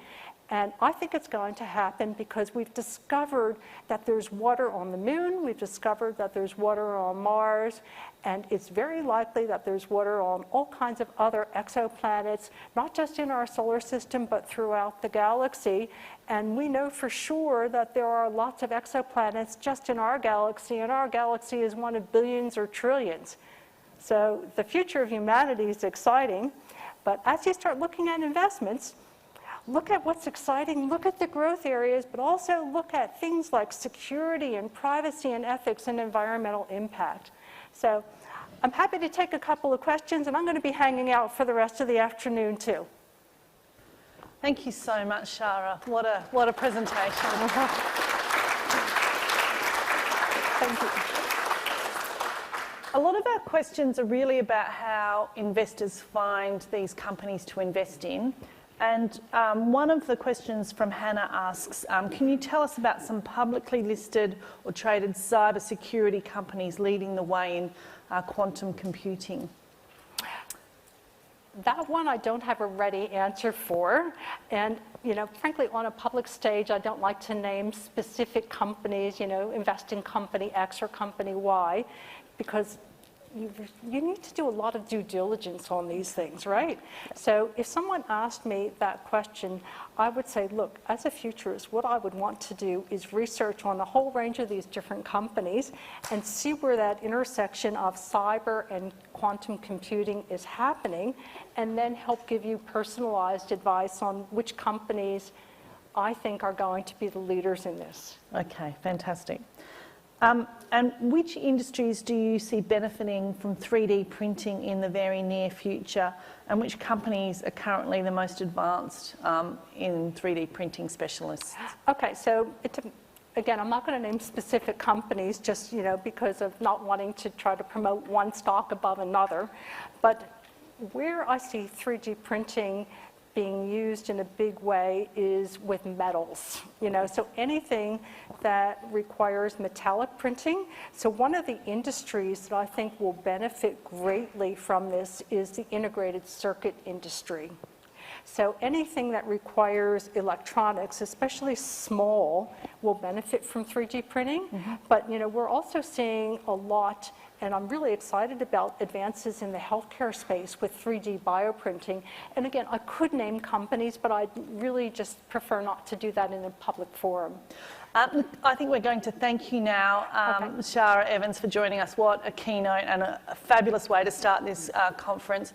And I think it's going to happen because we've discovered that there's water on the moon, we've discovered that there's water on Mars, and it's very likely that there's water on all kinds of other exoplanets, not just in our solar system, but throughout the galaxy. And we know for sure that there are lots of exoplanets just in our galaxy, and our galaxy is one of billions or trillions. So the future of humanity is exciting, but as you start looking at investments, look at what's exciting, look at the growth areas, but also look at things like security and privacy and ethics and environmental impact. So I'm happy to take a couple of questions, and I'm going to be hanging out for the rest of the afternoon too. Thank you so much, Shara. What a presentation. Thank you. A lot of our questions are really about how investors find these companies to invest in. And one of the questions from Hannah asks, can you tell us about some publicly listed or traded cybersecurity companies leading the way in quantum computing? That one I don't have a ready answer for. And, frankly, on a public stage, I don't like to name specific companies, invest in company X or company Y, because you need to do a lot of due diligence on these things, right? So if someone asked me that question, I would say, look, as a futurist, what I would want to do is research on a whole range of these different companies and see where that intersection of cyber and quantum computing is happening, and then help give you personalized advice on which companies I think are going to be the leaders in this. Okay, fantastic. And which industries do you see benefiting from 3D printing in the very near future, and which companies are currently the most advanced in 3D printing specialists? Okay, so again, I'm not going to name specific companies just because of not wanting to try to promote one stock above another, but where I see 3D printing being used in a big way is with metals, so anything that requires metallic printing. So one of the industries that I think will benefit greatly from this is the integrated circuit industry. So anything that requires electronics, especially small, will benefit from 3D printing. Mm-hmm. But we're also seeing a lot, and I'm really excited about advances in the healthcare space with 3D bioprinting. And again, I could name companies, but I really just prefer not to do that in a public forum. I think we're going to thank you now, Shara Evans, for joining us. What a keynote and a fabulous way to start this conference.